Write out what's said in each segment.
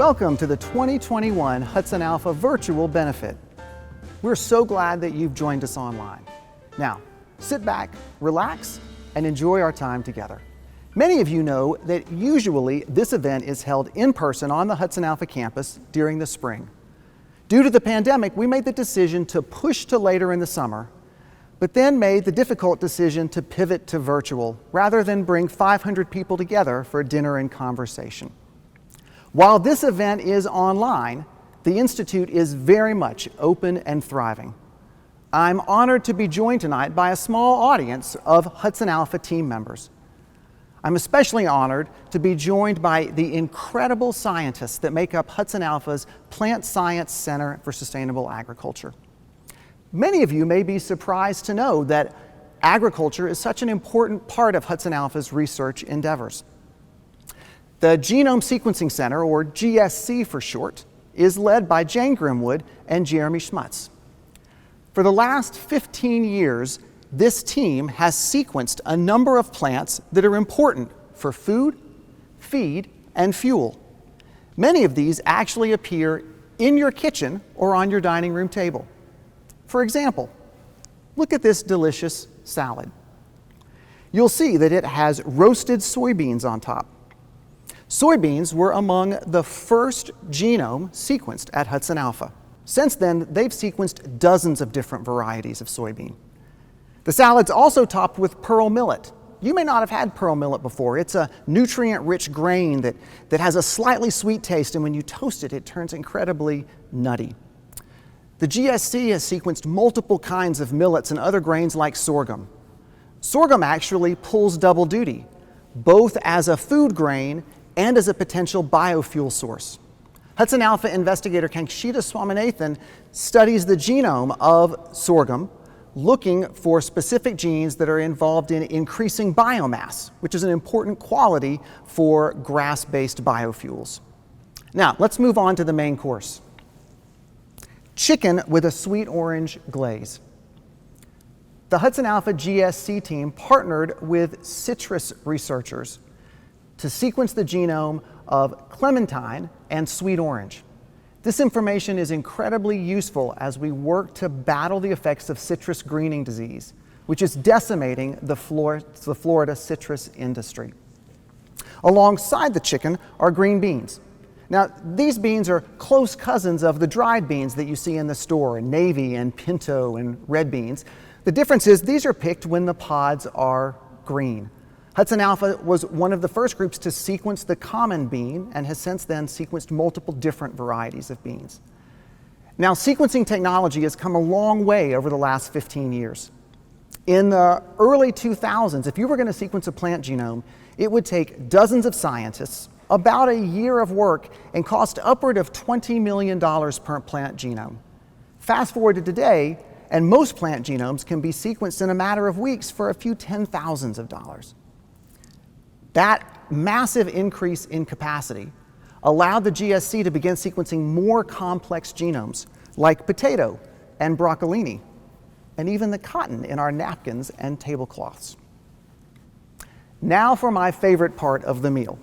Welcome to the 2021 Hudson Alpha Virtual Benefit. We're so glad that you've joined us online. Now, sit back, relax, and enjoy our time together. Many of you know that usually this event is held in person on the Hudson Alpha campus during the spring. Due to the pandemic, we made the decision to push to later in the summer, but then made the difficult decision to pivot to virtual rather than bring 500 people together for dinner and conversation. While this event is online, the Institute is very much open and thriving. I'm honored to be joined tonight by a small audience of Hudson Alpha team members. I'm especially honored to be joined by the incredible scientists that make up Hudson Alpha's Plant Science Center for Sustainable Agriculture. Many of you may be surprised to know that agriculture is such an important part of Hudson Alpha's research endeavors. The Genome Sequencing Center, or GSC for short, is led by Jane Grimwood and Jeremy Schmutz. For the last 15 years, this team has sequenced a number of plants that are important for food, feed, and fuel. Many of these actually appear in your kitchen or on your dining room table. For example, look at this delicious salad. You'll see that it has roasted soybeans on top. Soybeans were among the first genome sequenced at Hudson Alpha. Since then, they've sequenced dozens of different varieties of soybean. The salad's also topped with pearl millet. You may not have had pearl millet before. It's a nutrient-rich grain that has a slightly sweet taste, and when you toast it, it turns incredibly nutty. The GSC has sequenced multiple kinds of millets and other grains like sorghum. Sorghum actually pulls double duty, both as a food grain and as a potential biofuel source. Hudson Alpha investigator Kankshita Swaminathan studies the genome of sorghum, looking for specific genes that are involved in increasing biomass, which is an important quality for grass-based biofuels. Now, let's move on to the main course. Chicken with a sweet orange glaze. The Hudson Alpha GSC team partnered with citrus researchers to sequence the genome of clementine and sweet orange. This information is incredibly useful as we work to battle the effects of citrus greening disease, which is decimating the Florida citrus industry. Alongside the chicken are green beans. Now, these beans are close cousins of the dried beans that you see in the store, navy and pinto and red beans. The difference is these are picked when the pods are green. Hudson Alpha was one of the first groups to sequence the common bean and has since then sequenced multiple different varieties of beans. Now, sequencing technology has come a long way over the last 15 years. In the early 2000s, if you were going to sequence a plant genome, it would take dozens of scientists, about a year of work, and cost upward of $20 million per plant genome. Fast forward to today, and most plant genomes can be sequenced in a matter of weeks for a few $10,000s of dollars. That massive increase in capacity allowed the GSC to begin sequencing more complex genomes, like potato and broccolini, and even the cotton in our napkins and tablecloths. Now for my favorite part of the meal,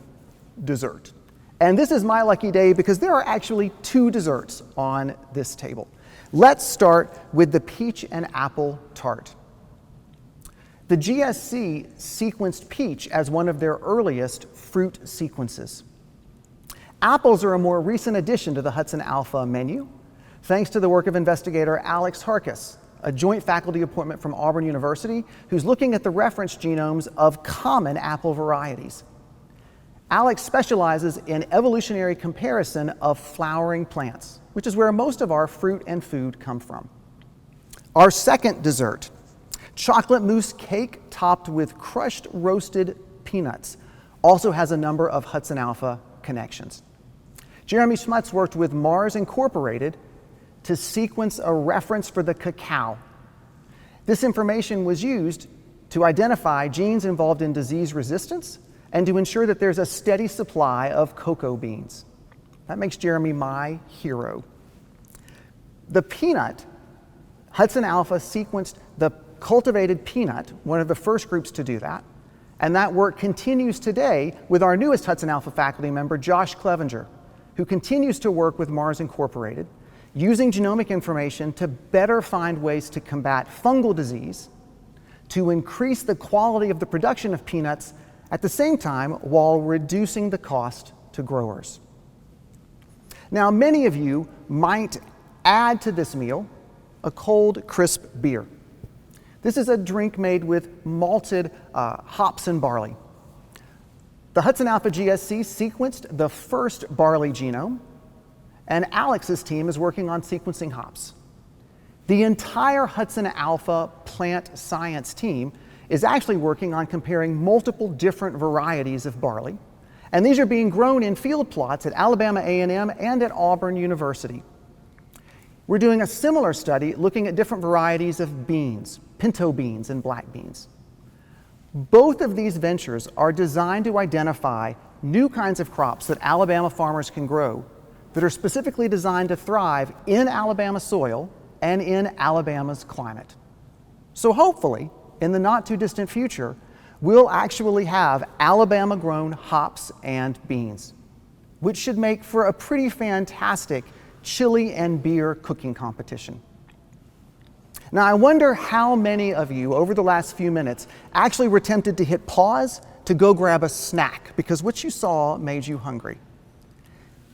dessert. And this is my lucky day because there are actually two desserts on this table. Let's start with the peach and apple tart. The GSC sequenced peach as one of their earliest fruit sequences. Apples are a more recent addition to the Hudson Alpha menu, thanks to the work of investigator Alex Harkis, a joint faculty appointment from Auburn University, who's looking at the reference genomes of common apple varieties. Alex specializes in evolutionary comparison of flowering plants, which is where most of our fruit and food come from. Our second dessert, chocolate mousse cake topped with crushed roasted peanuts, also has a number of Hudson Alpha connections. Jeremy Schmutz worked with Mars Incorporated to sequence a reference for the cacao. This information was used to identify genes involved in disease resistance and to ensure that there's a steady supply of cocoa beans. That makes Jeremy my hero. The peanut, Hudson Alpha sequenced the cultivated peanut, one of the first groups to do that, and that work continues today with our newest Hudson Alpha faculty member, Josh Clevenger, who continues to work with Mars Incorporated, using genomic information to better find ways to combat fungal disease, to increase the quality of the production of peanuts at the same time while reducing the cost to growers. Now, many of you might add to this meal a cold, crisp beer. This is a drink made with malted hops and barley. The HudsonAlpha GSC sequenced the first barley genome, and Alex's team is working on sequencing hops. The entire HudsonAlpha plant science team is actually working on comparing multiple different varieties of barley, and these are being grown in field plots at Alabama A&M and at Auburn University. We're doing a similar study looking at different varieties of beans, pinto beans and black beans. Both of these ventures are designed to identify new kinds of crops that Alabama farmers can grow that are specifically designed to thrive in Alabama soil and in Alabama's climate. So hopefully, in the not too distant future, we'll actually have Alabama-grown hops and beans, which should make for a pretty fantastic chili and beer cooking competition. Now, I wonder how many of you over the last few minutes actually were tempted to hit pause to go grab a snack because what you saw made you hungry.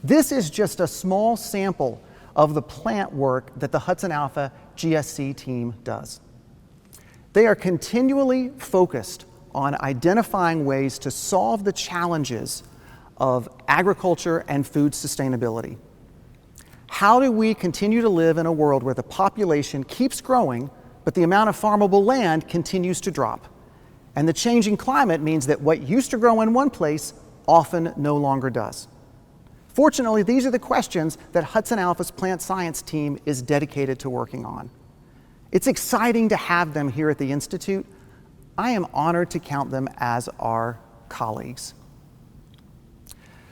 This is just a small sample of the plant work that the HudsonAlpha GSC team does. They are continually focused on identifying ways to solve the challenges of agriculture and food sustainability. How do we continue to live in a world where the population keeps growing, but the amount of farmable land continues to drop? And the changing climate means that what used to grow in one place often no longer does. Fortunately, these are the questions that HudsonAlpha's plant science team is dedicated to working on. It's exciting to have them here at the Institute. I am honored to count them as our colleagues.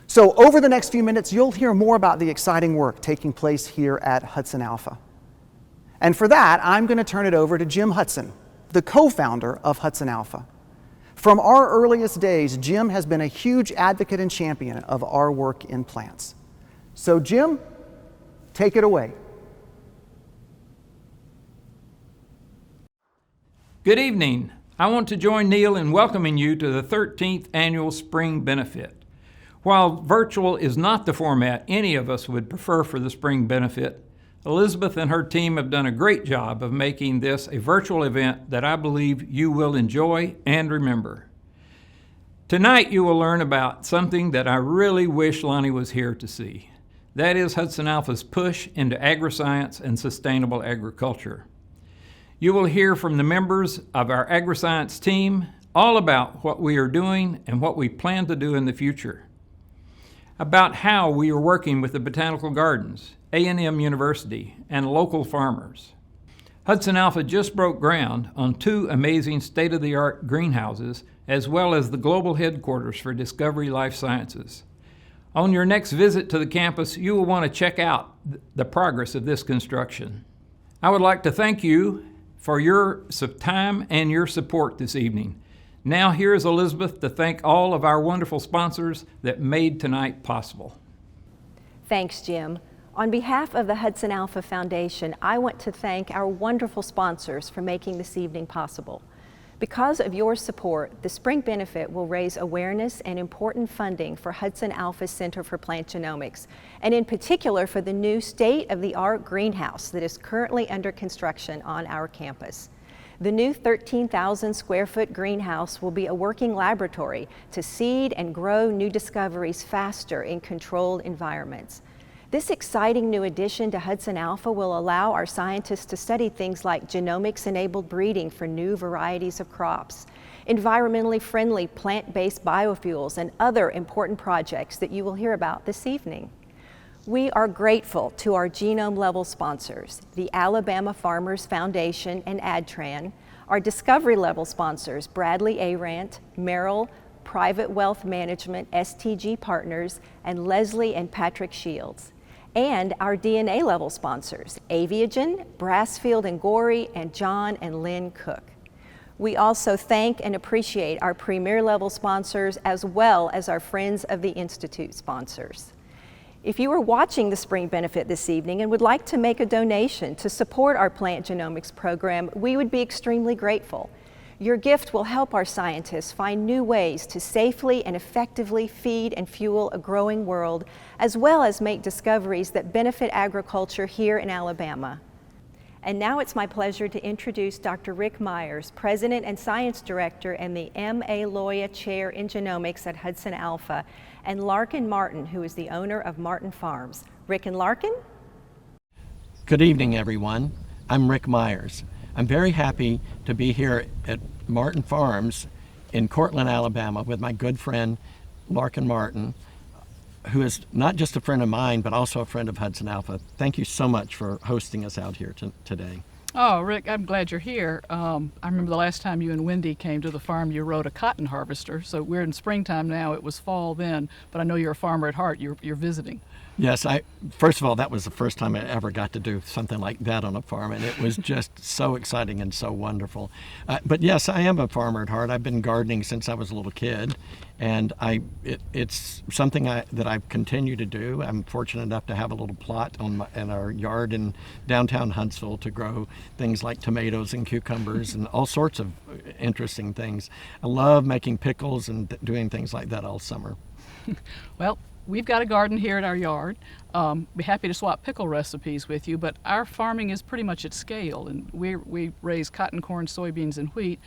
So over the next few minutes, you'll hear more about the exciting work taking place here at HudsonAlpha. And for that, I'm going to turn it over to Jim Hudson, the co-founder of HudsonAlpha. From our earliest days, Jim has been a huge advocate and champion of our work in plants. So Jim, take it away. Good evening. I want to join Neil in welcoming you to the 13th Annual Spring Benefit. While virtual is not the format any of us would prefer for the Spring Benefit, Elizabeth and her team have done a great job of making this a virtual event that I believe you will enjoy and remember. Tonight you will learn about something that I really wish Lonnie was here to see. That is HudsonAlpha's push into agriscience and sustainable agriculture. You will hear from the members of our agriscience team all about what we are doing and what we plan to do in the future. About how we are working with the Botanical Gardens, A&M University, and local farmers. HudsonAlpha just broke ground on 2 amazing state-of-the-art greenhouses, as well as the global headquarters for Discovery Life Sciences. On your next visit to the campus, you will want to check out the progress of this construction. I would like to thank you for your time and your support this evening. Now here's Elizabeth to thank all of our wonderful sponsors that made tonight possible. Thanks, Jim. On behalf of the HudsonAlpha Foundation, I want to thank our wonderful sponsors for making this evening possible. Because of your support, the Spring Benefit will raise awareness and important funding for HudsonAlpha's Center for Plant Genomics, and in particular for the new state-of-the-art greenhouse that is currently under construction on our campus. The new 13,000 square foot greenhouse will be a working laboratory to seed and grow new discoveries faster in controlled environments. This exciting new addition to HudsonAlpha will allow our scientists to study things like genomics-enabled breeding for new varieties of crops, environmentally friendly plant-based biofuels, and other important projects that you will hear about this evening. We are grateful to our genome-level sponsors, the Alabama Farmers Foundation and AdTran, our discovery-level sponsors, Bradley Arant, Merrill, Private Wealth Management, STG Partners, and Leslie and Patrick Shields, and our DNA-level sponsors, Aviagen, Brassfield and Gorey, and John and Lynn Cook. We also thank and appreciate our premier-level sponsors as well as our Friends of the Institute sponsors. If you are watching the Spring Benefit this evening and would like to make a donation to support our plant genomics program, we would be extremely grateful. Your gift will help our scientists find new ways to safely and effectively feed and fuel a growing world, as well as make discoveries that benefit agriculture here in Alabama. And now it's my pleasure to introduce Dr. Rick Myers, President and Science Director and the M.A. Loya Chair in Genomics at HudsonAlpha, and Larkin Martin, who is the owner of Martin Farms. Rick and Larkin? Good evening, everyone. I'm Rick Myers. I'm very happy to be here at Martin Farms in Cortland, Alabama, with my good friend Larkin Martin, who is not just a friend of mine, but also a friend of HudsonAlpha. Thank you so much for hosting us out here today. Oh, Rick, I'm glad you're here. I remember the last time you and Wendy came to the farm, you rode a cotton harvester. So we're in springtime now. It was fall then, but I know you're a farmer at heart. You're visiting. Yes, first of all, that was the first time I ever got to do something like that on a farm, and it was just so exciting and so wonderful. But yes, I am a farmer at heart. I've been gardening since I was a little kid, and it's something that I've continued to do. I'm fortunate enough to have a little plot in our yard in downtown Huntsville to grow things like tomatoes and cucumbers and all sorts of interesting things. I love making pickles and doing things like that all summer. Well, we've got a garden here at our yard. Be happy to swap pickle recipes with you, but our farming is pretty much at scale, and we raise cotton, corn, soybeans, and wheat,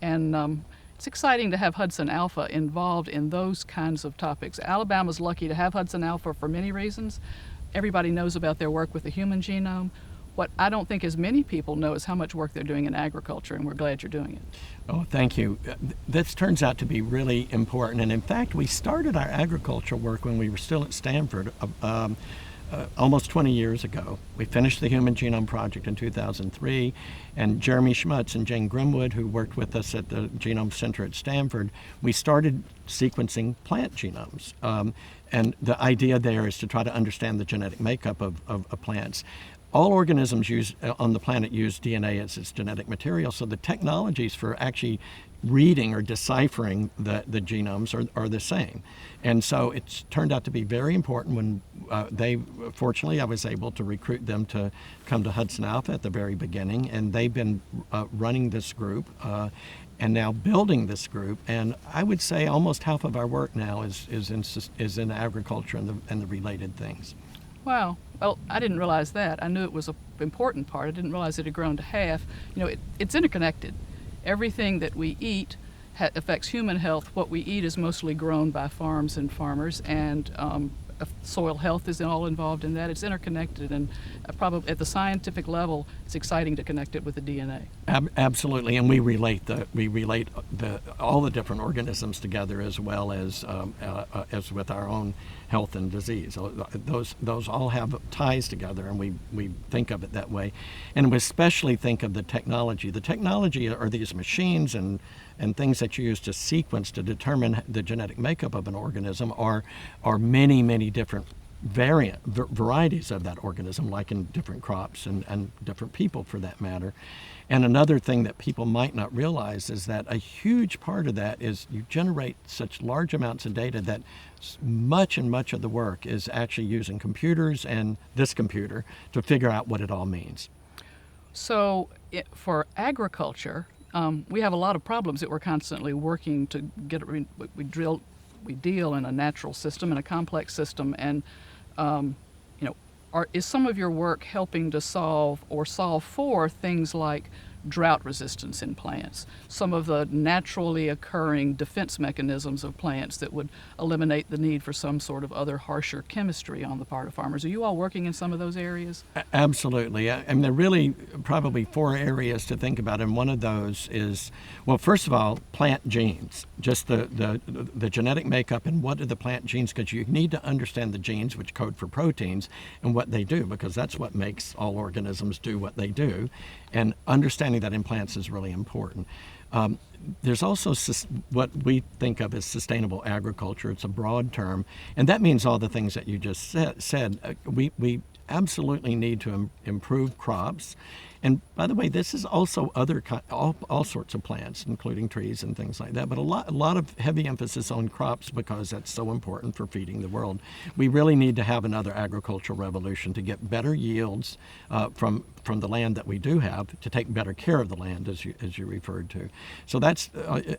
and it's exciting to have HudsonAlpha involved in those kinds of topics. Alabama's lucky to have HudsonAlpha for many reasons. Everybody knows about their work with the human genome. What I don't think as many people know is how much work they're doing in agriculture, and we're glad you're doing it. Oh, thank you. This turns out to be really important. And in fact, we started our agriculture work when we were still at Stanford almost 20 years ago. We finished the Human Genome Project in 2003, and Jeremy Schmutz and Jane Grimwood, who worked with us at the Genome Center at Stanford, we started sequencing plant genomes. And the idea there is to try to understand the genetic makeup of plants. All organisms on the planet use DNA as its genetic material, so the technologies for actually reading or deciphering the genomes are the same. And so it's turned out to be very important when fortunately I was able to recruit them to come to HudsonAlpha at the very beginning, and they've been running this group and now building this group. And I would say almost half of our work now is in agriculture and the related things. Wow. Well, I didn't realize that. I knew it was an important part. I didn't realize it had grown to half. You know, it's interconnected. Everything that we eat affects human health. What we eat is mostly grown by farms and farmers, and soil health is all involved in that. It's interconnected, and probably at the scientific level, it's exciting to connect it with the DNA. Absolutely, and we relate all the different organisms together as well as with our own health and disease. Those all have ties together, and we think of it that way, and we especially think of the technology. The technology are these machines and things that you use to sequence to determine the genetic makeup of an organism are many different varieties of that organism, like in different crops and different people for that matter. And another thing that people might not realize is that a huge part of that is you generate such large amounts of data that much of the work is actually using computers and this computer to figure out what it all means. So for agriculture, we have a lot of problems that we're constantly working to get. We deal in a natural system, in a complex system, and is some of your work helping to solve for things like drought resistance in plants, some of the naturally occurring defense mechanisms of plants that would eliminate the need for some sort of other harsher chemistry on the part of farmers? Are you all working in some of those areas? Absolutely. And there are really probably 4 areas to think about, and one of those is, well, first of all, plant genes, just the genetic makeup and what are the plant genes, because you need to understand the genes which code for proteins and what they do, because that's what makes all organisms do what they do, and understanding that in plants is really important. There's also what we think of as sustainable agriculture. It's a broad term, and that means all the things that you just said. We absolutely need to improve crops, And by the way, this is also all sorts of plants, including trees and things like that, but a lot of heavy emphasis on crops because that's so important for feeding the world. We really need to have another agricultural revolution to get better yields from the land that we do have, to take better care of the land, as you referred to. So that's,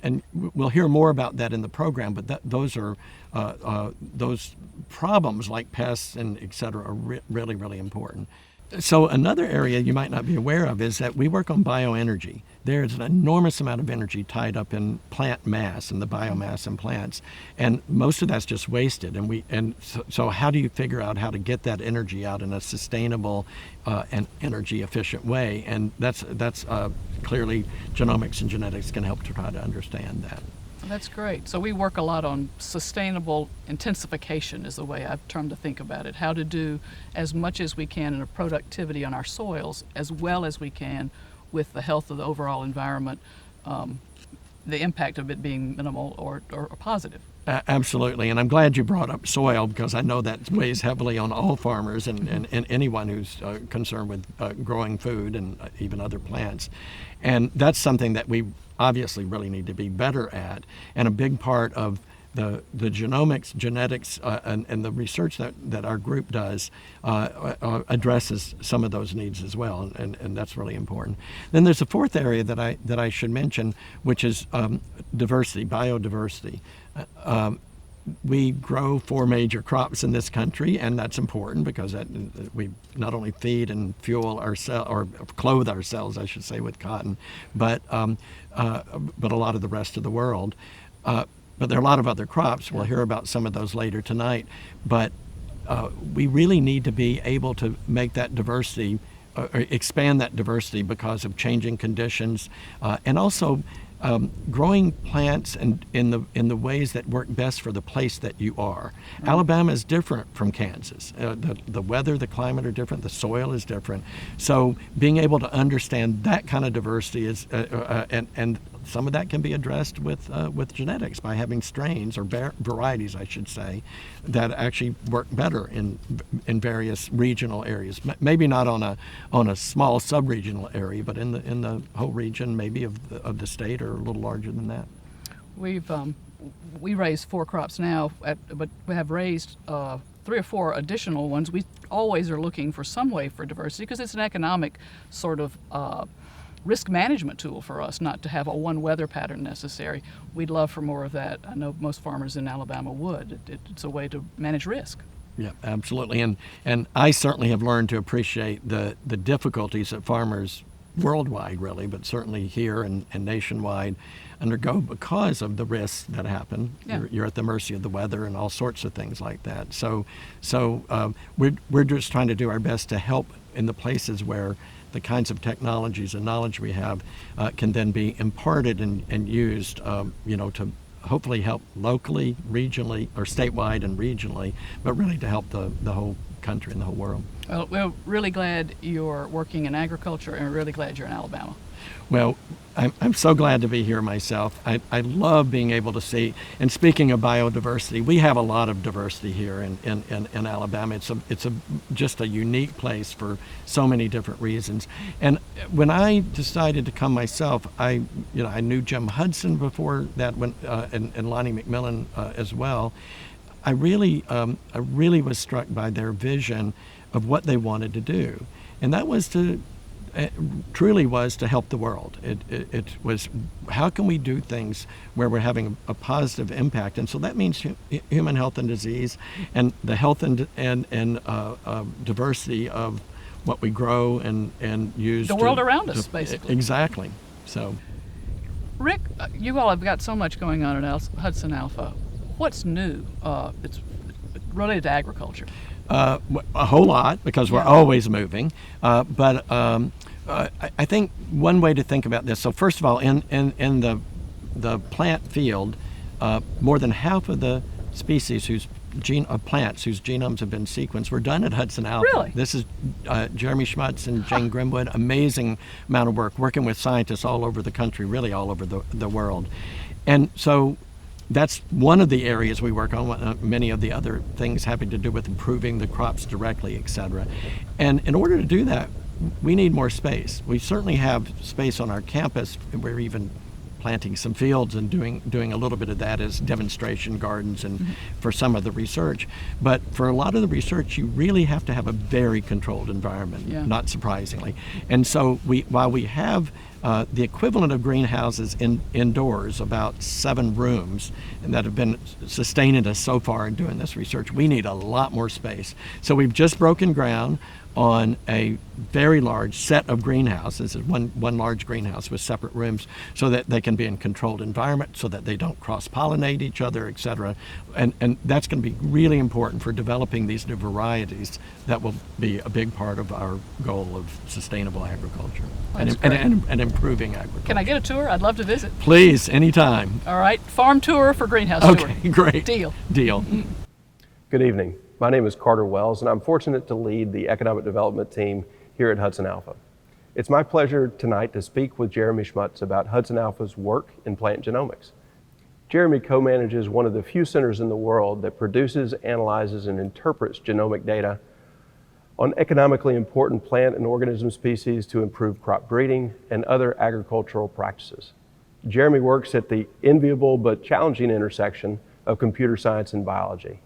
and we'll hear more about that in the program, but those problems like pests and et cetera are really, really important. So another area you might not be aware of is that we work on bioenergy. There's an enormous amount of energy tied up in plant mass and the biomass in plants, and most of that's just wasted. So how do you figure out how to get that energy out in a sustainable and energy efficient way? And that's clearly genomics and genetics can help to try to understand that. That's great. So we work a lot on sustainable intensification is the way I've termed to think about it. How to do as much as we can in a productivity on our soils as well as we can with the health of the overall environment, the impact of it being minimal or positive. Absolutely, and I'm glad you brought up soil because I know that weighs heavily on all farmers and anyone who's concerned with growing food and even other plants. And that's something that we obviously really need to be better at. And a big part of the genomics, genetics, and the research that our group does addresses some of those needs as well, and that's really important. Then there's a fourth area that I should mention, which is diversity, biodiversity. We grow 4 major crops in this country, and that's important because we not only feed and fuel ourselves, or clothe ourselves, I should say, with cotton, but a lot of the rest of the world. But there are a lot of other crops. We'll hear about some of those later tonight. But we really need to be able to make that diversity, or expand that diversity because of changing conditions, and also growing plants in the ways that work best for the place that you are. Right. Alabama is different from Kansas. The weather, the climate are different. The soil is different. So being able to understand that kind of diversity is, and some of that can be addressed with genetics by having strains or varieties, I should say, that actually work better in various regional areas. Maybe not on a small sub-regional area, but in the whole region, maybe of the state, or a little larger than that. We raise 4 crops now, but we have raised 3 or 4 additional ones. We always are looking for some way for diversity because it's an economic sort of risk management tool for us, not to have a one weather pattern necessary. We'd love for more of that. I know most farmers in Alabama would. It's a way to manage risk. Yeah, absolutely. And I certainly have learned to appreciate the difficulties that farmers worldwide, really, but certainly here and nationwide, undergo because of the risks that happen. Yeah. You're at the mercy of the weather and all sorts of things like that. So we're just trying to do our best to help in the places where the kinds of technologies and knowledge we have can then be imparted and used, to hopefully help locally, regionally, or statewide and regionally, but really to help the whole country and the whole world. Well, we're really glad you're working in agriculture, and we're really glad you're in Alabama. Well, I'm so glad to be here myself. I love being able to see, and speaking of biodiversity, we have a lot of diversity here in Alabama. It's just a unique place for so many different reasons. And when I decided to come myself, I knew Jim Hudson before that, and Lonnie McMillan as well. I really was struck by their vision of what they wanted to do, and that was truly was to help the world. It was, how can we do things where we're having a positive impact? And so that means human health and disease, and the health and diversity of what we grow and use. The world around us, basically. Exactly. So, Rick, you all have got so much going on at Hudson Alpha. What's new? It's related to agriculture. A whole lot, because we're always moving. But I think one way to think about this. So first of all, in the plant field, more than half of the species of plants whose genomes have been sequenced were done at Hudson Alpha. Really? This is Jeremy Schmutz and Jane Grimwood. Amazing amount of work working with scientists all over the country, really all over the world. And so that's one of the areas we work on, many of the other things having to do with improving the crops directly, et cetera. And in order to do that, we need more space. We certainly have space on our campus. We're even planting some fields and doing a little bit of that as demonstration gardens and for some of the research. But for a lot of the research, you really have to have a very controlled environment, not surprisingly. And so while we have the equivalent of greenhouses indoors, about 7 rooms, and that have been sustaining us so far in doing this research, we need a lot more space. So we've just broken ground on a very large set of greenhouses, one large greenhouse with separate rooms, so that they can be in controlled environment, so that they don't cross-pollinate each other, et cetera. And that's going to be really important for developing these new varieties that will be a big part of our goal of sustainable agriculture and improving agriculture. Can I get a tour? I'd love to visit. Please, anytime. All right, farm tour for greenhouse tour. Okay, great. Deal. Good evening. My name is Carter Wells, and I'm fortunate to lead the economic development team here at Hudson Alpha. It's my pleasure tonight to speak with Jeremy Schmutz about Hudson Alpha's work in plant genomics. Jeremy co-manages one of the few centers in the world that produces, analyzes, and interprets genomic data on economically important plant and organism species to improve crop breeding and other agricultural practices. Jeremy works at the enviable but challenging intersection of computer science and biology.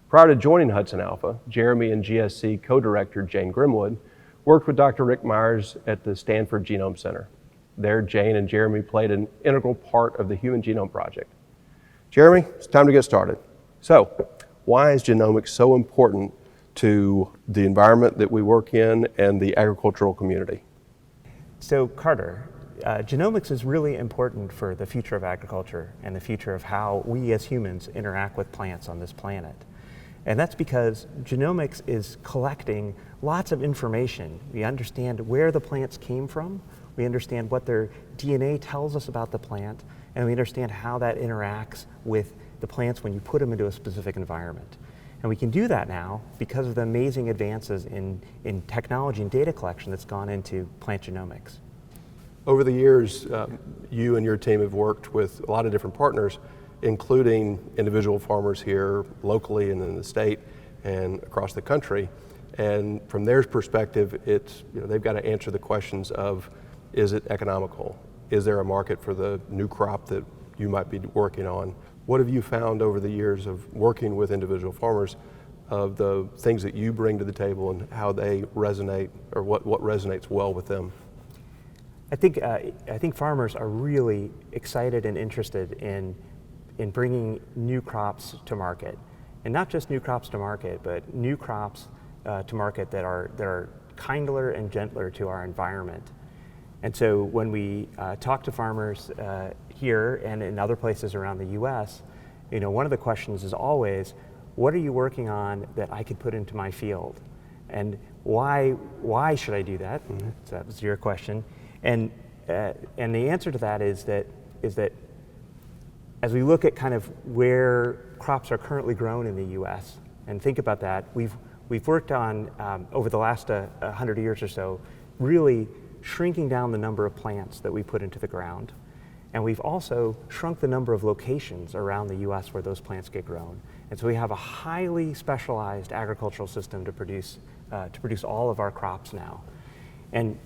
Prior to joining Hudson Alpha, Jeremy and GSC co-director Jane Grimwood worked with Dr. Rick Myers at the Stanford Genome Center. There, Jane and Jeremy played an integral part of the Human Genome Project. Jeremy, it's time to get started. So, why is genomics so important to the environment that we work in and the agricultural community? So, Carter, genomics is really important for the future of agriculture and the future of how we as humans interact with plants on this planet. And that's because genomics is collecting lots of information. We understand where the plants came from, we understand what their DNA tells us about the plant, and we understand how that interacts with the plants when you put them into a specific environment. And we can do that now because of the amazing advances in technology and data collection that's gone into plant genomics. Over the years, you and your team have worked with a lot of different partners, including individual farmers here locally and in the state and across the country. And from their perspective, it's, they've got to answer the questions of, is it economical? Is there a market for the new crop that you might be working on? What have you found over the years of working with individual farmers of the things that you bring to the table and how they resonate, or what resonates well with them? I think farmers are really excited and interested in bringing new crops to market. And not just new crops to market, but new crops to market that are kinder and gentler to our environment. And so when we talk to farmers here and in other places around the US, one of the questions is always, what are you working on that I could put into my field? And why should I do that? So that was your question. And the answer to that is that as we look at kind of where crops are currently grown in the U.S. and think about that, we've worked on, over the last 100 years or so, really shrinking down the number of plants that we put into the ground. And we've also shrunk the number of locations around the U.S. where those plants get grown. And so we have a highly specialized agricultural system to produce all of our crops now. And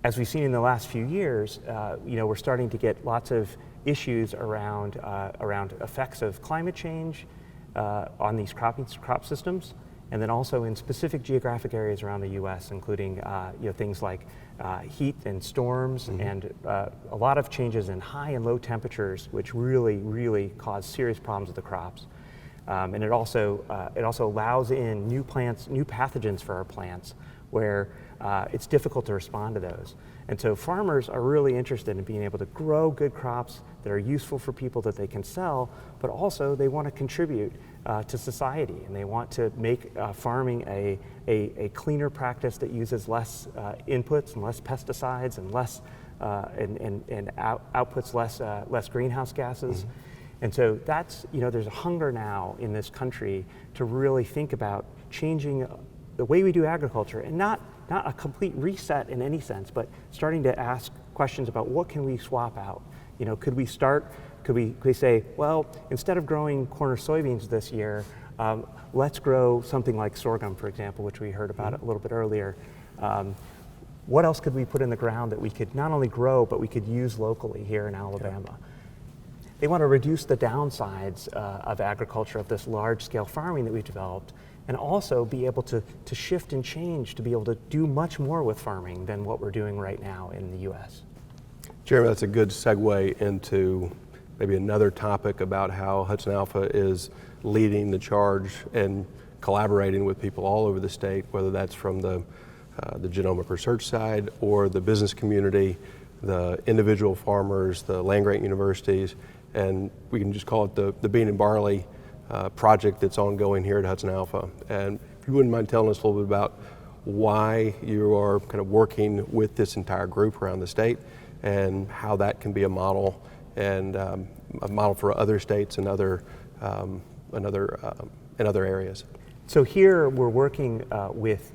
as we've seen in the last few years, we're starting to get lots of issues around effects of climate change on these crop systems, and then also in specific geographic areas around the U.S., including things like heat and storms, and a lot of changes in high and low temperatures, which really cause serious problems with the crops. And it also allows in new plants, new pathogens for our plants, where it's difficult to respond to those. And so farmers are really interested in being able to grow good crops that are useful for people that they can sell, but also they want to contribute to society, and they want to make farming a cleaner practice that uses less inputs and less pesticides and less outputs less greenhouse gases. And so that's, there's a hunger now in this country to really think about changing the way we do agriculture, and not a complete reset in any sense, but starting to ask questions about what can we swap out. Could we say, well, instead of growing corn or soybeans this year, let's grow something like sorghum, for example, which we heard about a little bit earlier. what else could we put in the ground that we could not only grow, but we could use locally here in Alabama? They want to reduce the downsides of agriculture, of this large-scale farming that we've developed, and also be able to shift and change to be able to do much more with farming than what we're doing right now in the U.S. Jeremy, that's a good segue into maybe another topic about how Hudson Alpha is leading the charge and collaborating with people all over the state, whether that's from the genomic research side or the business community, the individual farmers, the land-grant universities, and we can just call it the bean and barley project that's ongoing here at Hudson Alpha. And if you wouldn't mind telling us a little bit about why you are kind of working with this entire group around the state and how that can be a model and a model for other states and other areas. So here we're working with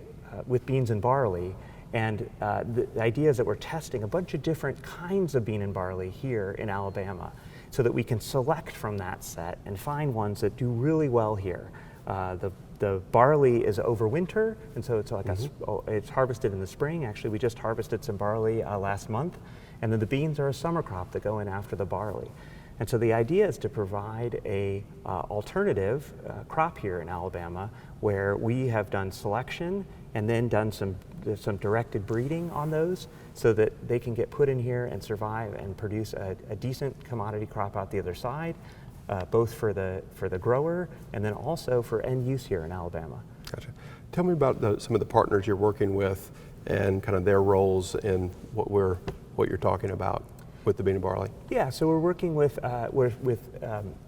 beans and barley, and the idea is that we're testing a bunch of different kinds of bean and barley here in Alabama so that we can select from that set and find ones that do really well here. The barley is over winter, and so it's like it's harvested in the spring. Actually, we just harvested some barley last month, and then the beans are a summer crop that go in after the barley. And so the idea is to provide a alternative crop here in Alabama where we have done selection and then done some directed breeding on those so that they can get put in here and survive and produce a decent commodity crop out the other side, both for the grower and then also for end use here in Alabama. Gotcha. Tell me about some of the partners you're working with and kind of their roles in what you're talking about with the bean and barley. Yeah, so we're working with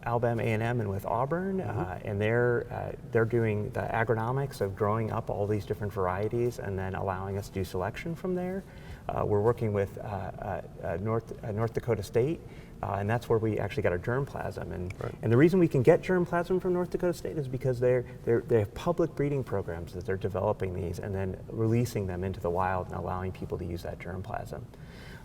Alabama A&M and with Auburn, and they're doing the agronomics of growing up all these different varieties and then allowing us to do selection from there. We're working with North Dakota State, and that's where we actually got our germplasm. And the reason we can get germplasm from North Dakota State is because they have public breeding programs that they're developing these and then releasing them into the wild and allowing people to use that germplasm.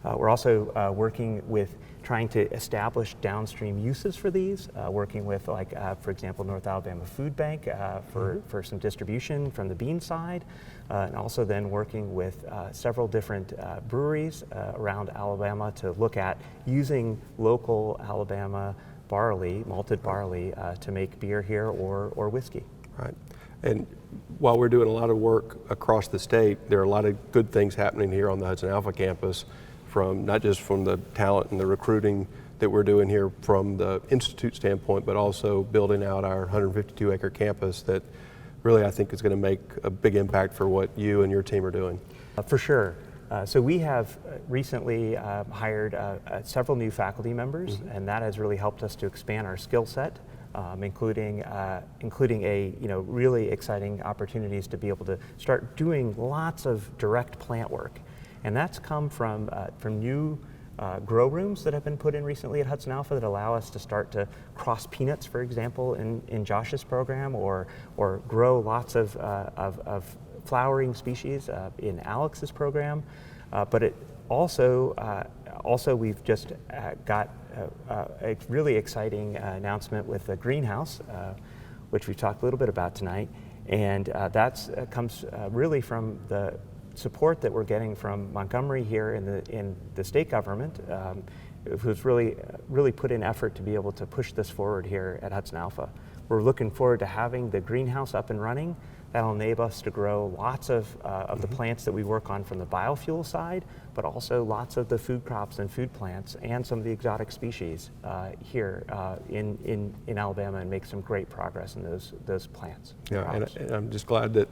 We're also working with trying to establish downstream uses for these, working with, like, for example, North Alabama Food Bank for some distribution from the bean side, and also then working with several different breweries around Alabama to look at using local Alabama barley, malted barley, to make beer here or whiskey. Right. And while we're doing a lot of work across the state, there are a lot of good things happening here on the Hudson Alpha campus, from not just from the talent and the recruiting that we're doing here from the institute standpoint, but also building out our 152-acre campus that really I think is going to make a big impact for what you and your team are doing. For sure. So we have recently hired several new faculty members, and that has really helped us to expand our skill set, including a really exciting opportunities to be able to start doing lots of direct plant work. And that's come from new grow rooms that have been put in recently at Hudson Alpha that allow us to start to cross peanuts, for example, in Josh's program, or grow lots of flowering species in Alex's program. But it also we've just got a really exciting announcement with the greenhouse, which we've talked a little bit about tonight, and that comes really from the support that we're getting from Montgomery here in the state government, who's really put in effort to be able to push this forward here at Hudson Alpha. We're looking forward to having the greenhouse up and running. That'll enable us to grow lots of the plants that we work on from the biofuel side, but also lots of the food crops and food plants and some of the exotic species here in Alabama, and make some great progress in those plants. Yeah, and I'm just glad that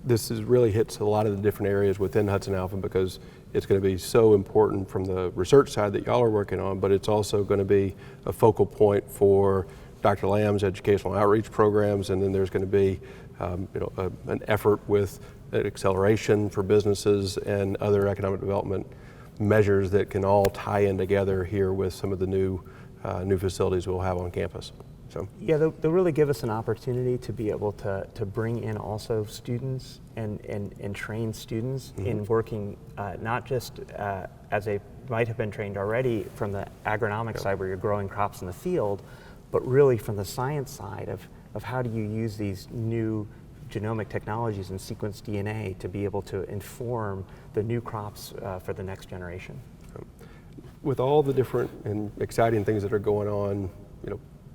this really hits a lot of the different areas within Hudson Alpha, because it's going to be so important from the research side that y'all are working on, but it's also going to be a focal point for Dr. Lamb's educational outreach programs, and then there's going to be an effort with an acceleration for businesses and other economic development measures that can all tie in together here with some of the new facilities we'll have on campus. So. Yeah, they'll really give us an opportunity to be able to bring in also students and train students in working not just as they might have been trained already from the agronomic side where you're growing crops in the field, but really from the science side of how do you use these new genomic technologies and sequence DNA to be able to inform the new crops for the next generation. With all the different and exciting things that are going on,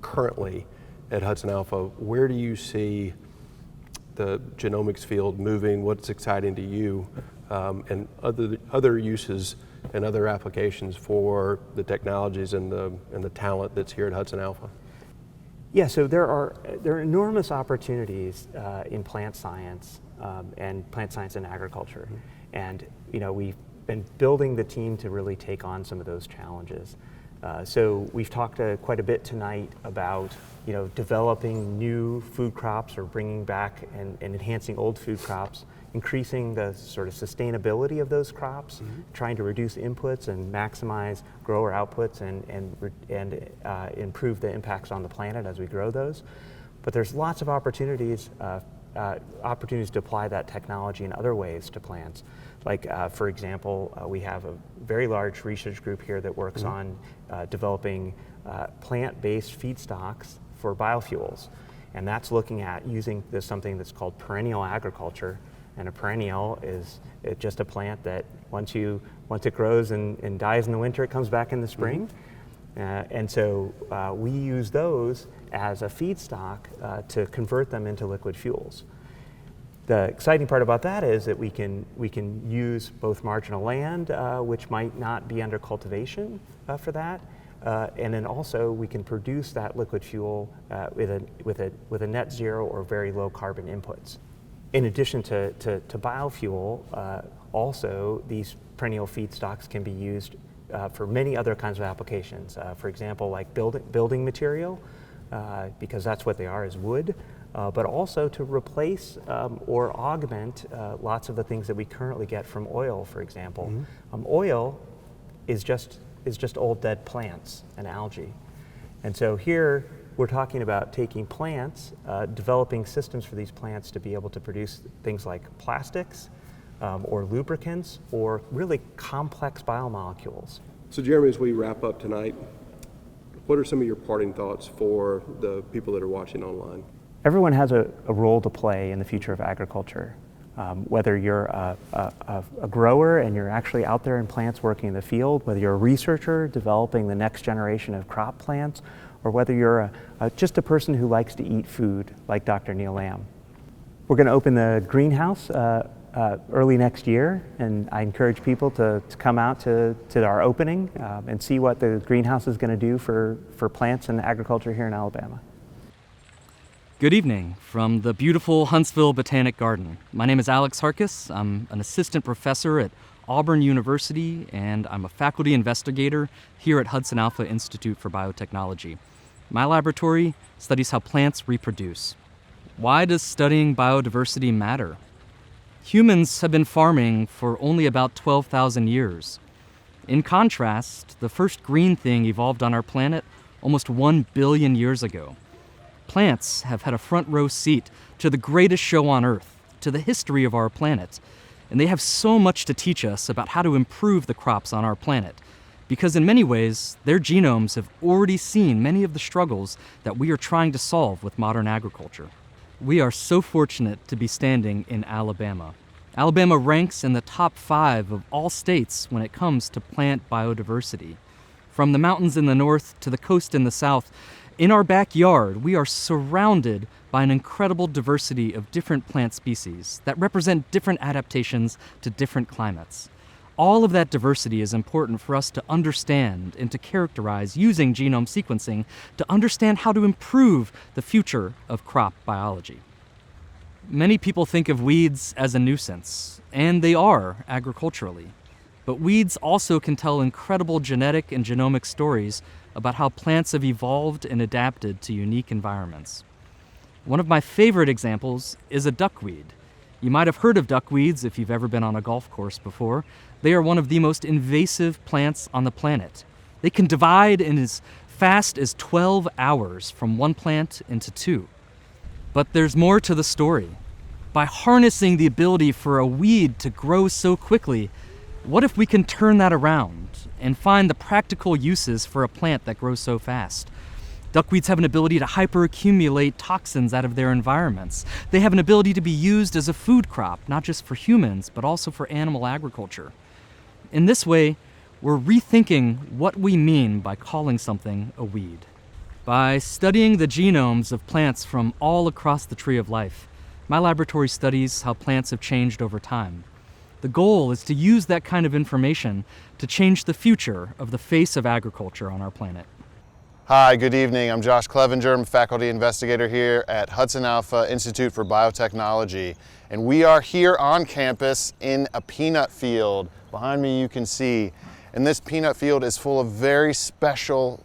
currently at Hudson Alpha, where do you see the genomics field moving? What's exciting to you, and other uses and other applications for the technologies and the talent that's here at Hudson Alpha? Yeah, so there are enormous opportunities in plant science and agriculture, and we've been building the team to really take on some of those challenges. So we've talked quite a bit tonight about developing new food crops or bringing back and enhancing old food crops, increasing the sort of sustainability of those crops, trying to reduce inputs and maximize grower outputs and improve the impacts on the planet as we grow those. But there's lots of opportunities to apply that technology in other ways to plants. Like, for example, we have a very large research group here that works on developing plant-based feedstocks for biofuels. And that's looking at using something that's called perennial agriculture. And a perennial is just a plant that once it grows and dies in the winter, it comes back in the spring. And so we use those as a feedstock to convert them into liquid fuels. The exciting part about that is that we can use both marginal land, which might not be under cultivation for that, and then also we can produce that liquid fuel with a net zero or very low carbon inputs. In addition to biofuel, also these perennial feedstocks can be used for many other kinds of applications. For example, like building material, because that's what they are, is wood. But also to replace or augment lots of the things that we currently get from oil, for example. Oil is just old dead plants and algae. And so here we're talking about taking plants, developing systems for these plants to be able to produce things like plastics or lubricants or really complex biomolecules. So Jeremy, as we wrap up tonight, what are some of your parting thoughts for the people that are watching online? Everyone has a role to play in the future of agriculture. Whether you're a grower and you're actually out there in plants working in the field, whether you're a researcher developing the next generation of crop plants, or whether you're just a person who likes to eat food like Dr. Neil Lamb. We're going to open the greenhouse early next year, and I encourage people to come out to our opening and see what the greenhouse is going to do for plants and agriculture here in Alabama. Good evening from the beautiful Huntsville Botanic Garden. My name is Alex Harkis. I'm an assistant professor at Auburn University, and I'm a faculty investigator here at Hudson Alpha Institute for Biotechnology. My laboratory studies how plants reproduce. Why does studying biodiversity matter? Humans have been farming for only about 12,000 years. In contrast, the first green thing evolved on our planet almost 1 billion years ago. Plants have had a front row seat to the greatest show on Earth, to the history of our planet, and they have so much to teach us about how to improve the crops on our planet, because in many ways, their genomes have already seen many of the struggles that we are trying to solve with modern agriculture. We are so fortunate to be standing in Alabama. Alabama ranks in the top 5 of all states when it comes to plant biodiversity. From the mountains in the north to the coast in the south, in our backyard, we are surrounded by an incredible diversity of different plant species that represent different adaptations to different climates. All of that diversity is important for us to understand and to characterize using genome sequencing to understand how to improve the future of crop biology. Many people think of weeds as a nuisance, and they are agriculturally. But weeds also can tell incredible genetic and genomic stories about how plants have evolved and adapted to unique environments. One of my favorite examples is a duckweed. You might have heard of duckweeds if you've ever been on a golf course before. They are one of the most invasive plants on the planet. They can divide in as fast as 12 hours from one plant into 2. But there's more to the story. By harnessing the ability for a weed to grow so quickly, what if we can turn that around and find the practical uses for a plant that grows so fast? Duckweeds have an ability to hyperaccumulate toxins out of their environments. They have an ability to be used as a food crop, not just for humans, but also for animal agriculture. In this way, we're rethinking what we mean by calling something a weed. By studying the genomes of plants from all across the tree of life, my laboratory studies how plants have changed over time. The goal is to use that kind of information to change the future of the face of agriculture on our planet. Hi, good evening. I'm Josh Clevenger. I'm a faculty investigator here at HudsonAlpha Institute for Biotechnology. And we are here on campus in a peanut field. Behind me you can see. And this peanut field is full of very special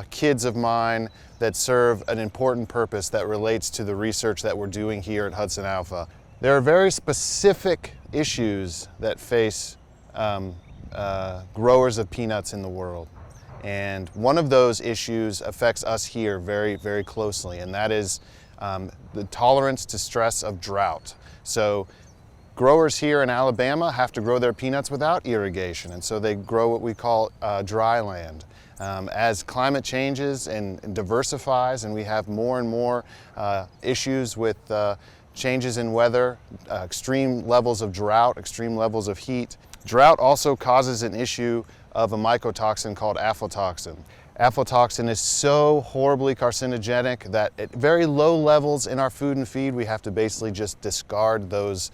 kids of mine that serve an important purpose that relates to the research that we're doing here at HudsonAlpha. There are very specific issues that face growers of peanuts in the world. And one of those issues affects us here very, very closely, and that is the tolerance to stress of drought. So growers here in Alabama have to grow their peanuts without irrigation, and so they grow what we call dry land. As climate changes and diversifies and we have more and more issues with changes in weather, extreme levels of drought, extreme levels of heat. Drought also causes an issue of a mycotoxin called aflatoxin. Aflatoxin is so horribly carcinogenic that at very low levels in our food and feed, we have to basically just discard those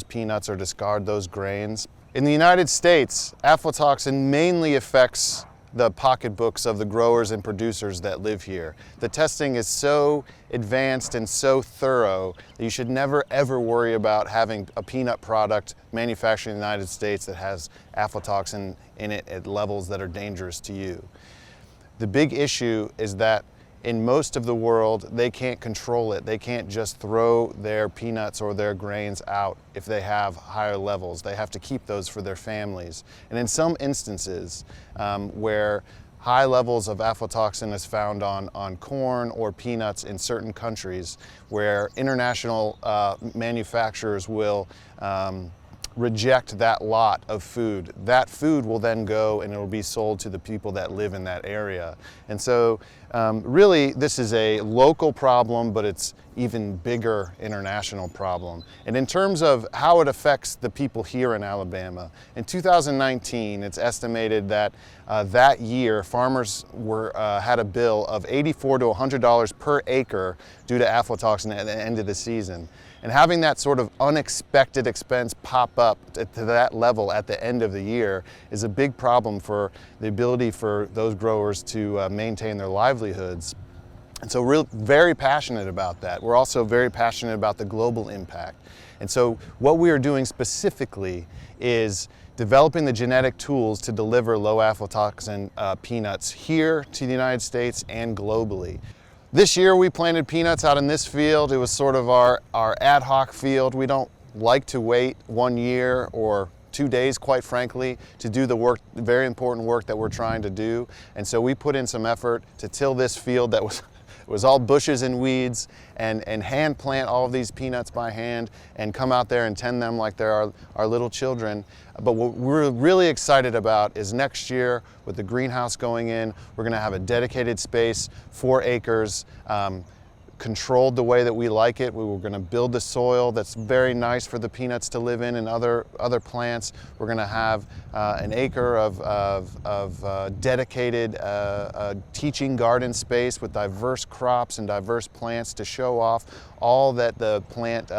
peanuts or discard those grains. In the United States, aflatoxin mainly affects the pocketbooks of the growers and producers that live here. The testing is so advanced and so thorough that you should never ever worry about having a peanut product manufactured in the United States that has aflatoxin in it at levels that are dangerous to you. The big issue is that in most of the world, they can't control it. They can't just throw their peanuts or their grains out if they have higher levels. They have to keep those for their families. And in some instances where high levels of aflatoxin is found on corn or peanuts in certain countries, where international manufacturers will reject that lot of food. That food will then go and it will be sold to the people that live in that area. And so really this is a local problem, but it's even bigger international problem. And in terms of how it affects the people here in Alabama, in 2019 it's estimated that that year farmers had a bill of $84 to $100 per acre due to aflatoxin at the end of the season. And having that sort of unexpected expense pop up to that level at the end of the year is a big problem for the ability for those growers to maintain their livelihoods. And so we're very passionate about that. We're also very passionate about the global impact. And so what we are doing specifically is developing the genetic tools to deliver low aflatoxin peanuts here to the United States and globally. This year we planted peanuts out in this field. It was sort of our ad hoc field. We don't like to wait 1 year or 2 days, quite frankly, to do the work, very important work that we're trying to do. And so we put in some effort to till this field that was all bushes and weeds and hand plant all of these peanuts by hand and come out there and tend them like they're our little children. But what we're really excited about is next year with the greenhouse going in, we're gonna have a dedicated space, 4 acres, controlled the way that we like it. We were going to build the soil that's very nice for the peanuts to live in and other plants. We're going to have an acre of dedicated teaching garden space with diverse crops and diverse plants to show off all that the plant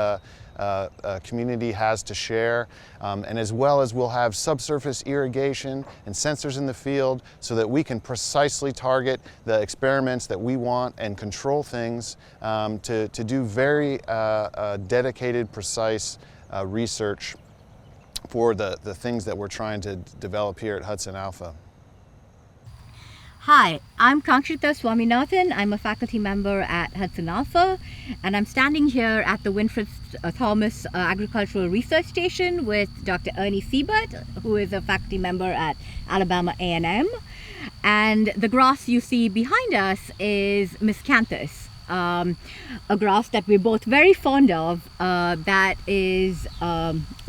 community has to share, and as well as we'll have subsurface irrigation and sensors in the field so that we can precisely target the experiments that we want and control things to do very dedicated, precise research for the things that we're trying to develop here at HudsonAlpha. Hi, I'm Kankshita Swaminathan. I'm a faculty member at HudsonAlpha, and I'm standing here at the Winfred Thomas Agricultural Research Station with Dr. Ernie Siebert, who is a faculty member at Alabama A&M. And the grass you see behind us is miscanthus, a grass that we're both very fond of. That is,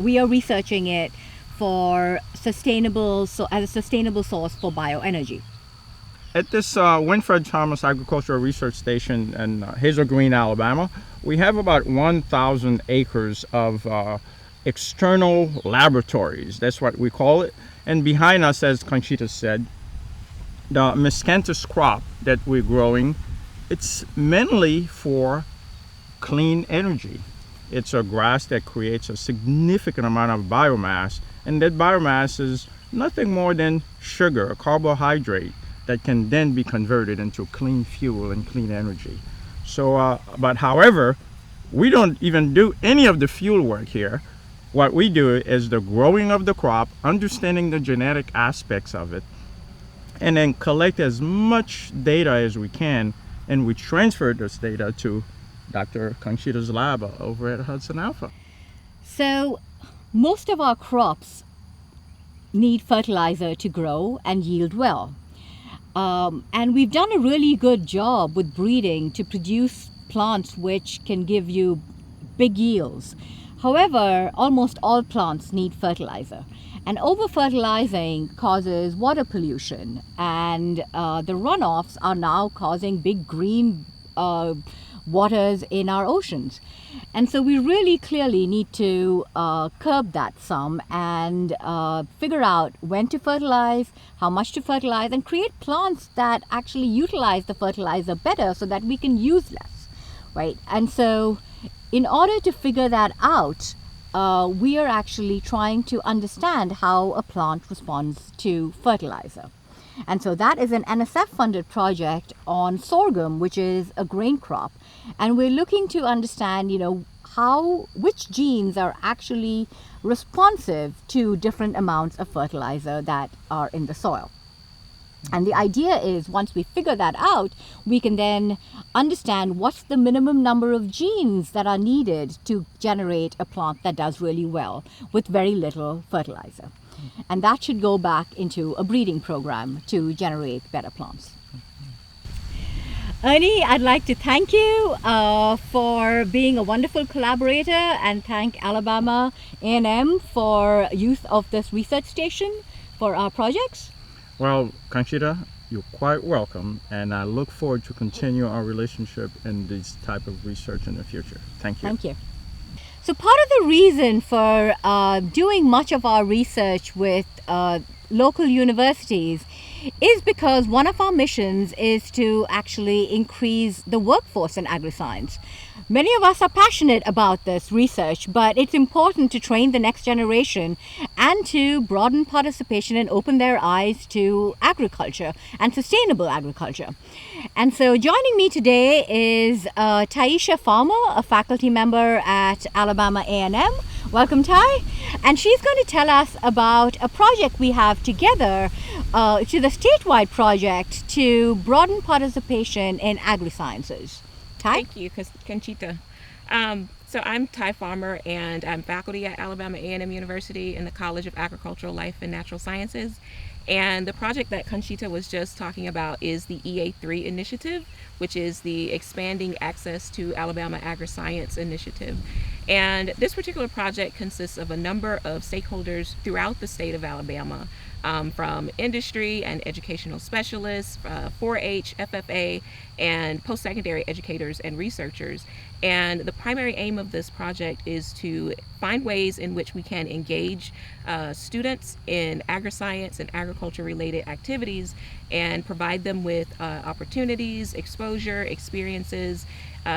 we are researching it for as a sustainable source for bioenergy. at this Winfred Thomas Agricultural Research Station in Hazel Green, Alabama, we have about 1,000 acres of external laboratories. That's what we call it. And behind us, as Conchita said, the miscanthus crop that we're growing, it's mainly for clean energy. It's a grass that creates a significant amount of biomass, and that biomass is nothing more than sugar, a carbohydrate that can then be converted into clean fuel and clean energy. So, but however, we don't even do any of the fuel work here. What we do is the growing of the crop, understanding the genetic aspects of it, and then collect as much data as we can, and we transfer this data to Dr. Conchita's lab over at Hudson Alpha. So most of our crops need fertilizer to grow and yield well. And we've done a really good job with breeding to produce plants which can give you big yields. However, almost all plants need fertilizer. And over-fertilizing causes water pollution, and the runoffs are now causing big green waters in our oceans. And so we really clearly need to curb that some and figure out when to fertilize, how much to fertilize, and create plants that actually utilize the fertilizer better so that we can use less, right? And so in order to figure that out, we are actually trying to understand how a plant responds to fertilizer. And so that is an NSF-funded project on sorghum, which is a grain crop. And we're looking to understand, which genes are actually responsive to different amounts of fertilizer that are in the soil. And the idea is once we figure that out, we can then understand what's the minimum number of genes that are needed to generate a plant that does really well with very little fertilizer. And that should go back into a breeding program to generate better plants. Ernie, I'd like to thank you for being a wonderful collaborator, and thank Alabama A&M for use of this research station for our projects. Well, Conchita, you're quite welcome, and I look forward to continue our relationship in this type of research in the future. Thank you. Thank you. So part of the reason for doing much of our research with local universities is because one of our missions is to actually increase the workforce in agri-science. Many of us are passionate about this research, but it's important to train the next generation and to broaden participation and open their eyes to agriculture and sustainable agriculture. And so joining me today is Taisha Farmer, a faculty member at Alabama A&M. Welcome, Ty. And she's going to tell us about a project we have together, which is a statewide project to broaden participation in agri-sciences. Ty? Thank you, Conchita. So I'm Ty Farmer, and I'm faculty at Alabama A&M University in the College of Agricultural Life and Natural Sciences. And the project that Conchita was just talking about is the EA3 initiative, which is the Expanding Access to Alabama Agri-Science initiative. And this particular project consists of a number of stakeholders throughout the state of Alabama, from industry and educational specialists, 4-H, FFA, and post-secondary educators and researchers. And the primary aim of this project is to find ways in which we can engage students in agri-science and agriculture-related activities and provide them with opportunities, exposure, experiences,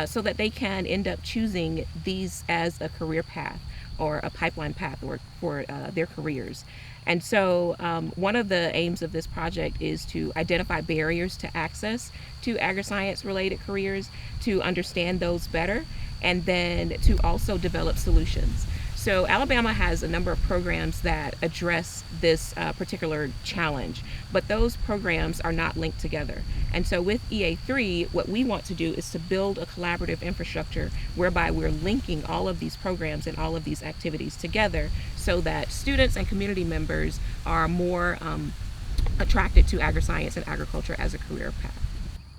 so that they can end up choosing these as a career path or a pipeline path for their careers. And so one of the aims of this project is to identify barriers to access to agri-science related careers, to understand those better, and then to also develop solutions. So Alabama has a number of programs that address this particular challenge, but those programs are not linked together. And so with EA3, what we want to do is to build a collaborative infrastructure whereby we're linking all of these programs and all of these activities together so that students and community members are more attracted to agri-science and agriculture as a career path.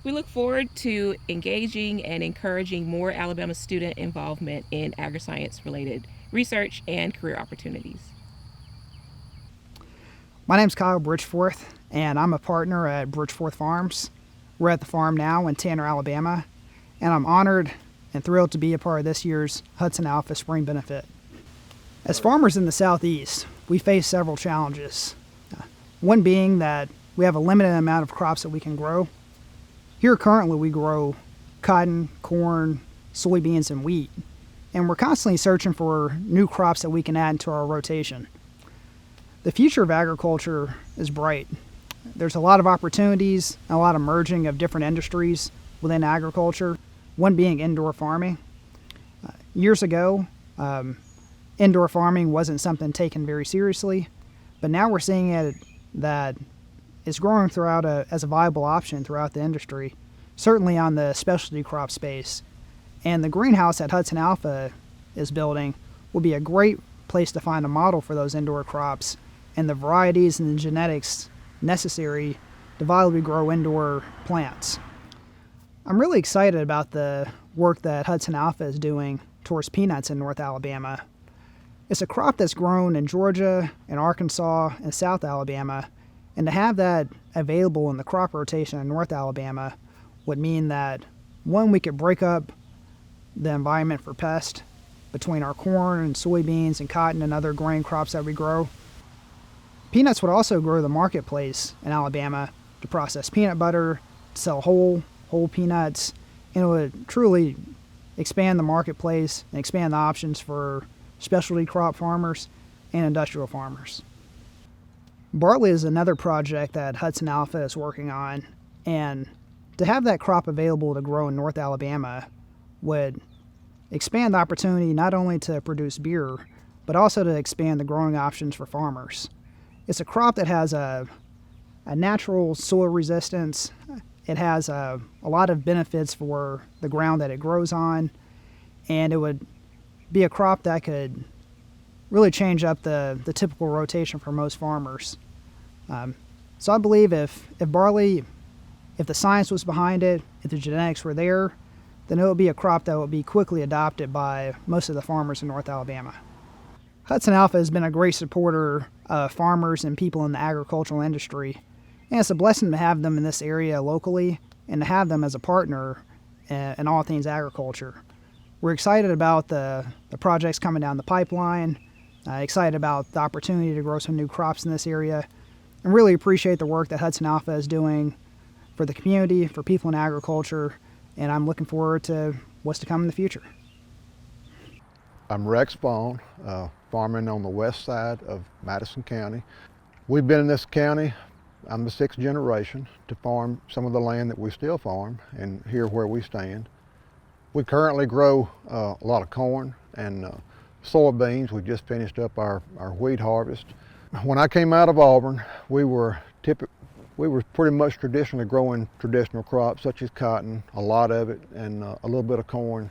We look forward to engaging and encouraging more Alabama student involvement in agri-science related research and career opportunities. My name's Kyle Bridgeforth, and I'm a partner at Bridgeforth Farms. We're at the farm now in Tanner, Alabama, and I'm honored and thrilled to be a part of this year's Hudson Alpha Spring Benefit. As farmers in the Southeast, we face several challenges. One being that we have a limited amount of crops that we can grow. Here currently we grow cotton, corn, soybeans, and wheat, and we're constantly searching for new crops that we can add into our rotation. The future of agriculture is bright. There's a lot of opportunities, a lot of merging of different industries within agriculture, one being indoor farming. Years ago, indoor farming wasn't something taken very seriously, but now we're seeing it that it's growing throughout as a viable option throughout the industry, certainly on the specialty crop space. And the greenhouse that Hudson Alpha is building will be a great place to find a model for those indoor crops and the varieties and the genetics necessary to viably grow indoor plants. I'm really excited about the work that Hudson Alpha is doing towards peanuts in North Alabama. It's a crop that's grown in Georgia and Arkansas and South Alabama, and to have that available in the crop rotation in North Alabama would mean that, one, we could break up the environment for pests between our corn and soybeans and cotton and other grain crops that we grow. Peanuts would also grow the marketplace in Alabama to process peanut butter, to sell whole peanuts, and it would truly expand the marketplace and expand the options for specialty crop farmers and industrial farmers. Barley is another project that Hudson Alpha is working on, and to have that crop available to grow in North Alabama would expand the opportunity not only to produce beer, but also to expand the growing options for farmers. It's a crop that has a natural soil resistance. It has a lot of benefits for the ground that it grows on, and it would be a crop that could really change up the typical rotation for most farmers. So I believe if barley, if the science was behind it, if the genetics were there, then it would be a crop that would be quickly adopted by most of the farmers in North Alabama. Hudson Alpha has been a great supporter of farmers and people in the agricultural industry, and it's a blessing to have them in this area locally and to have them as a partner in all things agriculture. We're excited about the projects coming down the pipeline, excited about the opportunity to grow some new crops in this area, and really appreciate the work that Hudson Alpha is doing for the community, for people in agriculture, and I'm looking forward to what's to come in the future. I'm Rex Vaughn, farming on the west side of Madison County. We've been in this county, I'm the 6th generation, to farm some of the land that we still farm and here where we stand. We currently grow a lot of corn and soybeans. We just finished up our wheat harvest. When I came out of Auburn, we were pretty much traditionally growing traditional crops such as cotton, a lot of it, and a little bit of corn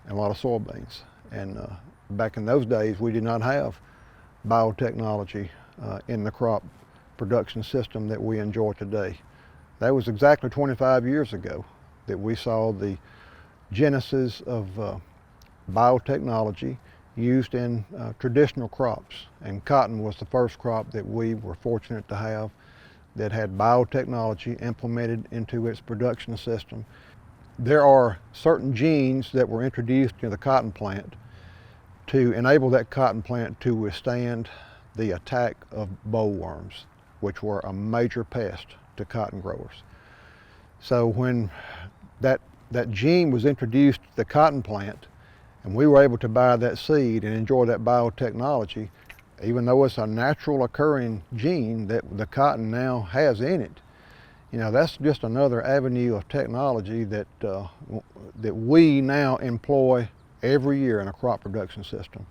and a lot of soybeans. And back in those days, we did not have biotechnology in the crop production system that we enjoy today. That was exactly 25 years ago that we saw the genesis of biotechnology used in traditional crops. And cotton was the first crop that we were fortunate to have that had biotechnology implemented into its production system. There are certain genes that were introduced to the cotton plant to enable that cotton plant to withstand the attack of bollworms, which were a major pest to cotton growers. So when that gene was introduced to the cotton plant and we were able to buy that seed and enjoy that biotechnology, even though it's a natural occurring gene that the cotton now has in it, you know, that's just another avenue of technology that we now employ every year in a crop production system.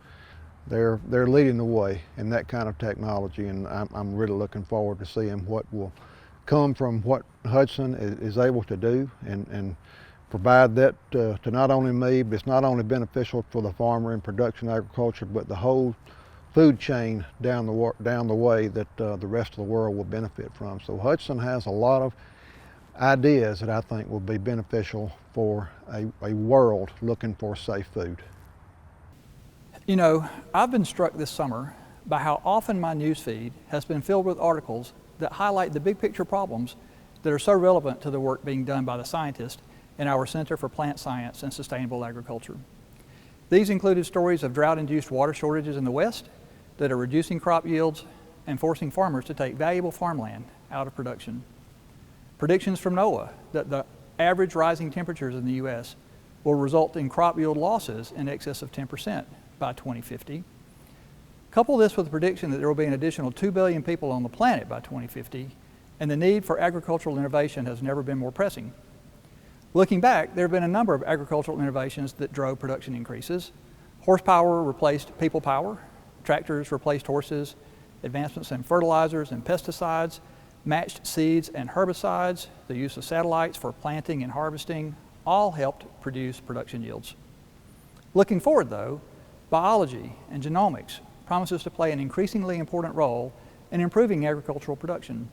They're leading the way in that kind of technology, and I'm really looking forward to seeing what will come from what Hudson is able to do and provide that to not only me, but it's not only beneficial for the farmer in production agriculture, but the whole food chain down the way that the rest of the world will benefit from. So Hudson has a lot of ideas that I think will be beneficial for a world looking for safe food. You know, I've been struck this summer by how often my news feed has been filled with articles that highlight the big picture problems that are so relevant to the work being done by the scientists in our Center for Plant Science and Sustainable Agriculture. These included stories of drought-induced water shortages in the West that are reducing crop yields and forcing farmers to take valuable farmland out of production. Predictions from NOAA that the average rising temperatures in the U.S. will result in crop yield losses in excess of 10% by 2050. Couple this with the prediction that there will be an additional 2 billion people on the planet by 2050, and the need for agricultural innovation has never been more pressing. Looking back, there have been a number of agricultural innovations that drove production increases. Horsepower replaced people power, tractors replaced horses, advancements in fertilizers and pesticides, matched seeds and herbicides, the use of satellites for planting and harvesting, all helped produce production yields. Looking forward though, biology and genomics promises to play an increasingly important role in improving agricultural production.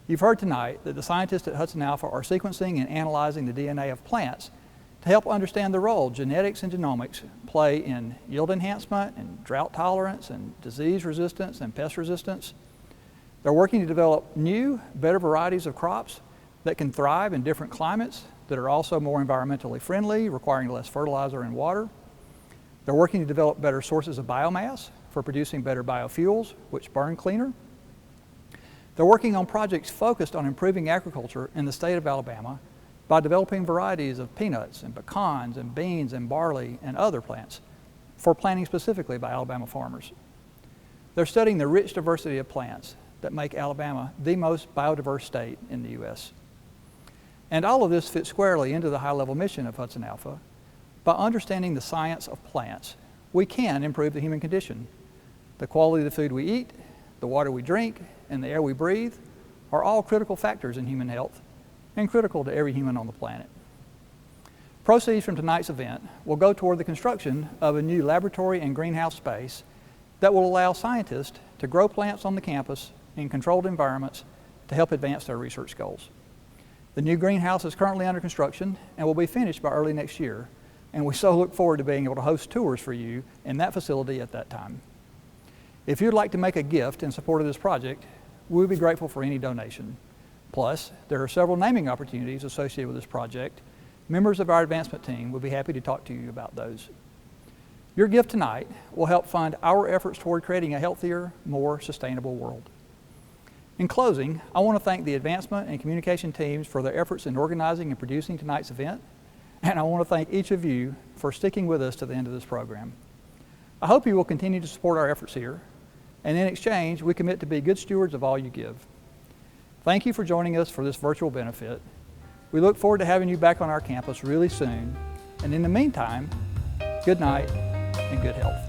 You've heard tonight that the scientists at HudsonAlpha are sequencing and analyzing the DNA of plants to help understand the role genetics and genomics play in yield enhancement and drought tolerance and disease resistance and pest resistance. They're working to develop new, better varieties of crops that can thrive in different climates, that are also more environmentally friendly, requiring less fertilizer and water. They're working to develop better sources of biomass for producing better biofuels, which burn cleaner. They're working on projects focused on improving agriculture in the state of Alabama by developing varieties of peanuts and pecans and beans and barley and other plants for planting specifically by Alabama farmers. They're studying the rich diversity of plants that make Alabama the most biodiverse state in the U.S. And all of this fits squarely into the high-level mission of HudsonAlpha. By understanding the science of plants, we can improve the human condition. The quality of the food we eat, the water we drink, and the air we breathe are all critical factors in human health and critical to every human on the planet. Proceeds from tonight's event will go toward the construction of a new laboratory and greenhouse space that will allow scientists to grow plants on the campus in controlled environments to help advance their research goals. The new greenhouse is currently under construction and will be finished by early next year, and we so look forward to being able to host tours for you in that facility at that time. If you'd like to make a gift in support of this project, we would be grateful for any donation. Plus, there are several naming opportunities associated with this project. Members of our advancement team would be happy to talk to you about those. Your gift tonight will help fund our efforts toward creating a healthier, more sustainable world. In closing, I want to thank the advancement and communication teams for their efforts in organizing and producing tonight's event, and I want to thank each of you for sticking with us to the end of this program. I hope you will continue to support our efforts here, and in exchange, we commit to be good stewards of all you give. Thank you for joining us for this virtual benefit. We look forward to having you back on our campus really soon, and in the meantime, good night and good health.